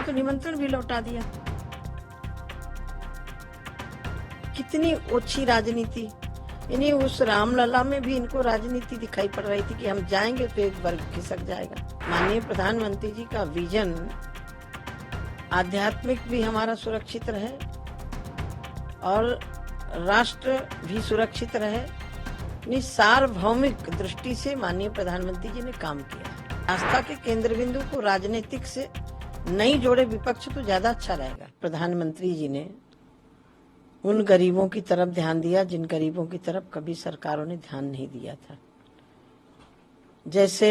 तो निमंत्रण भी लौटा दिया। कितनी ओछी राजनीति, यानी उस रामलला में भी इनको राजनीति दिखाई पड़ रही थी कि हम जाएंगे तो एक वर्ग खिसक जाएगा। माननीय प्रधानमंत्री जी का विजन आध्यात्मिक भी हमारा सुरक्षित रहे और राष्ट्र भी सुरक्षित रहे, सार्वभौमिक दृष्टि से माननीय प्रधानमंत्री जी ने काम किया। आस्था के केंद्र बिंदु को राजनीतिक से नहीं जोड़े विपक्ष तो ज्यादा अच्छा रहेगा। प्रधानमंत्री जी ने उन गरीबों की तरफ ध्यान दिया जिन गरीबों की तरफ कभी सरकारों ने ध्यान नहीं दिया था। जैसे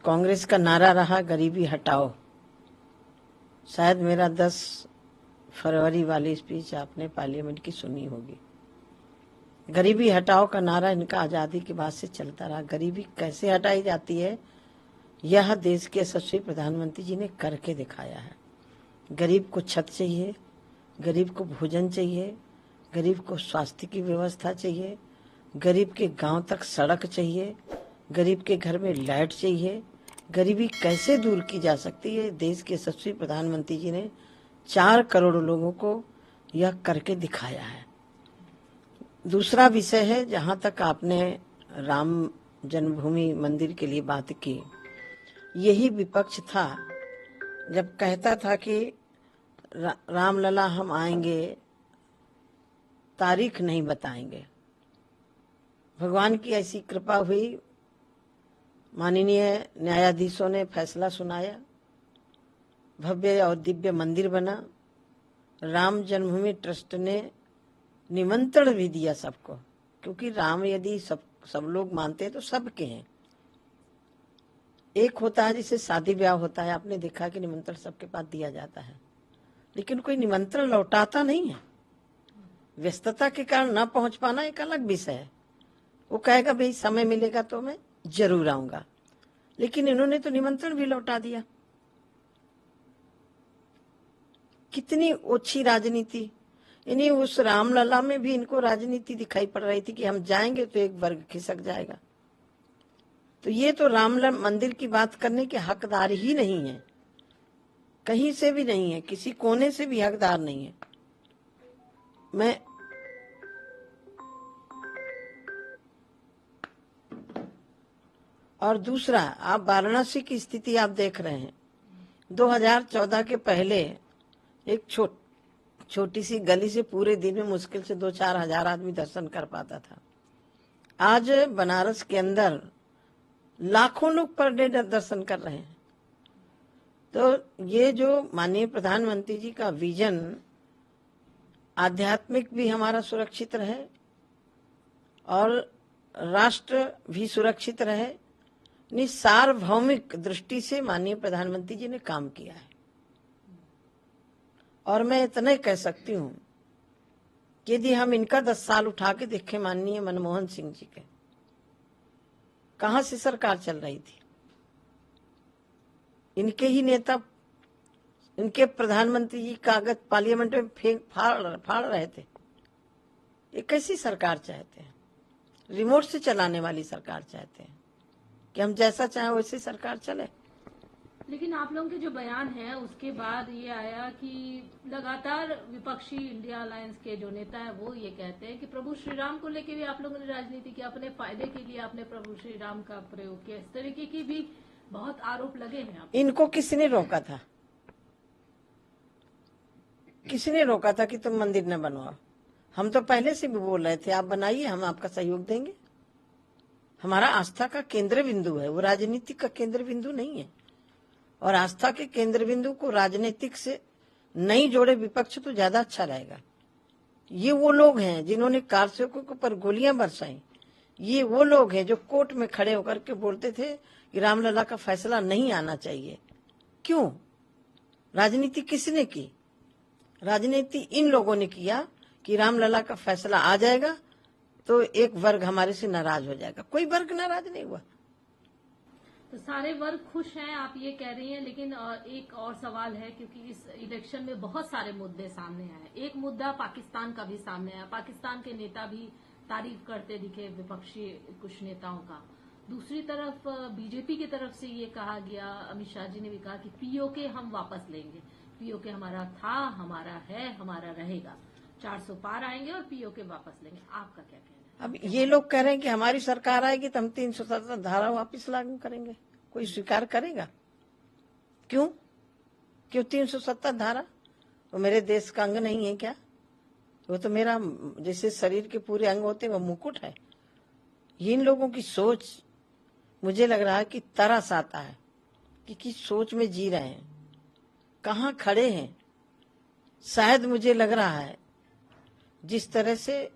कांग्रेस का नारा रहा गरीबी हटाओ, शायद मेरा 10 फरवरी वाली स्पीच आपने पार्लियामेंट की सुनी होगी। गरीबी हटाओ का नारा इनका आजादी के बाद से चलता रहा। गरीबी कैसे हटाई जाती है यह देश के यशस्वी प्रधानमंत्री जी ने करके दिखाया है। गरीब को छत चाहिए, गरीब को भोजन चाहिए, गरीब को स्वास्थ्य की व्यवस्था चाहिए, गरीब के गांव तक सड़क चाहिए, गरीब के घर में लाइट चाहिए। गरीबी कैसे दूर की जा सकती है, देश के यशस्वी प्रधानमंत्री जी ने 4 करोड़ लोगों को यह करके दिखाया है। दूसरा विषय है, जहां तक आपने राम जन्मभूमि मंदिर के लिए बात की, यही विपक्ष था जब कहता था कि रामलला हम आएंगे, तारीख नहीं बताएंगे। भगवान की ऐसी कृपा हुई, माननीय न्यायाधीशों ने फैसला सुनाया, भव्य और दिव्य मंदिर बना। राम जन्मभूमि ट्रस्ट ने निमंत्रण भी दिया सबको, क्योंकि राम यदि सब लोग मानते हैं तो सबके हैं। एक होता है जिसे शादी ब्याह होता है, आपने देखा कि निमंत्रण सबके पास दिया जाता है, लेकिन कोई निमंत्रण लौटाता नहीं है। व्यस्तता के कारण न पहुंच पाना एक अलग विषय है। वो कहेगा भाई समय मिलेगा तो मैं जरूर आऊंगा, लेकिन इन्होंने तो निमंत्रण भी लौटा दिया। कितनी ओछी राजनीति, यानी उस रामलला में भी इनको राजनीति दिखाई पड़ रही थी कि हम जाएंगे तो एक वर्ग खिसक जाएगा। तो ये तो राम मंदिर की बात करने के हकदार ही नहीं है, कहीं से भी नहीं है, किसी कोने से भी हकदार नहीं है। मैं और दूसरा, आप वाराणसी की स्थिति आप देख रहे हैं। 2014 के पहले एक छोटी सी गली से पूरे दिन में मुश्किल से 2-4 हजार आदमी दर्शन कर पाता था। आज बनारस के अंदर लाखों लोग पर डे दर्शन कर रहे हैं। तो ये जो माननीय प्रधानमंत्री जी का विजन आध्यात्मिक भी हमारा सुरक्षित रहे और राष्ट्र भी सुरक्षित रहे, सार्वभौमिक दृष्टि से माननीय प्रधानमंत्री जी ने काम किया है। और मैं इतना ही कह सकती हूं कि यदि हम इनका 10 साल उठा के देखें, माननीय मनमोहन सिंह जी के, कहां से सरकार चल रही थी? इनके ही नेता, इनके प्रधानमंत्री जी कागज पार्लियामेंट में फाड़ रहे थे। ये कैसी सरकार चाहते हैं? रिमोट से चलाने वाली सरकार चाहते हैं कि हम जैसा चाहें वैसी सरकार चले। लेकिन आप लोगों के जो बयान है उसके बाद ये आया कि लगातार विपक्षी इंडिया अलायंस के जो नेता है वो ये कहते हैं कि प्रभु श्री राम को लेके भी आप लोगों ने राजनीति की, अपने फायदे के लिए आपने प्रभु श्री राम का प्रयोग किया। इस तरीके की भी बहुत आरोप लगे हैं। इनको किसने रोका था? किसने रोका था कि तुम मंदिर न बनवाओ? हम तो पहले से भी बोल रहे थे आप बनाइए, हम आपका सहयोग देंगे। हमारा आस्था का केंद्र बिंदु है, वो राजनीति का केंद्र बिंदु नहीं है। और आस्था के केंद्र बिंदु को राजनीतिक से नहीं जोड़े विपक्ष तो ज्यादा अच्छा रहेगा। ये वो लोग हैं जिन्होंने कारसेवकों पर गोलियां बरसाई। ये वो लोग हैं जो कोर्ट में खड़े होकर के बोलते थे कि रामलला का फैसला नहीं आना चाहिए। क्यों? राजनीति किसने की? राजनीति इन लोगों ने किया कि रामलला का फैसला आ जाएगा तो एक वर्ग हमारे से नाराज हो जाएगा। कोई वर्ग नाराज नहीं हुआ। तो सारे वर्ग खुश हैं आप ये कह रही हैं, लेकिन एक और सवाल है, क्योंकि इस इलेक्शन में बहुत सारे मुद्दे सामने आए। एक मुद्दा पाकिस्तान का भी सामने आया, पाकिस्तान के नेता भी तारीफ करते दिखे विपक्षी कुछ नेताओं का। दूसरी तरफ बीजेपी की तरफ से ये कहा गया, अमित शाह जी ने भी कहा कि पीओके हम वापस लेंगे, पीओके हमारा था, हमारा है, हमारा रहेगा, 400 पार आएंगे और पीओके वापस लेंगे। आपका क्या कहना है? अब ये लोग कह रहे हैं कि हमारी सरकार आएगी तो हम 370 धारा वापस लागू करेंगे। कोई स्वीकार करेगा? क्यों 370 धारा? वो मेरे देश का अंग नहीं है क्या? वो तो मेरा, जैसे शरीर के पूरे अंग होते हैं वो मुकुट है। इन लोगों की सोच मुझे लग रहा है कि तरस आता है कि किस सोच में जी रहे हैं, कहाँ खड़े हैं। शायद मुझे लग रहा है जिस तरह से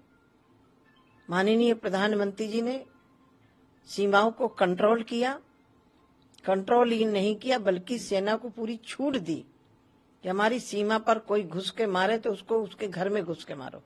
माननीय प्रधानमंत्री जी ने सीमाओं को कंट्रोल किया, कंट्रोल ही नहीं किया बल्कि सेना को पूरी छूट दी कि हमारी सीमा पर कोई घुस के मारे तो उसको उसके घर में घुस के मारो।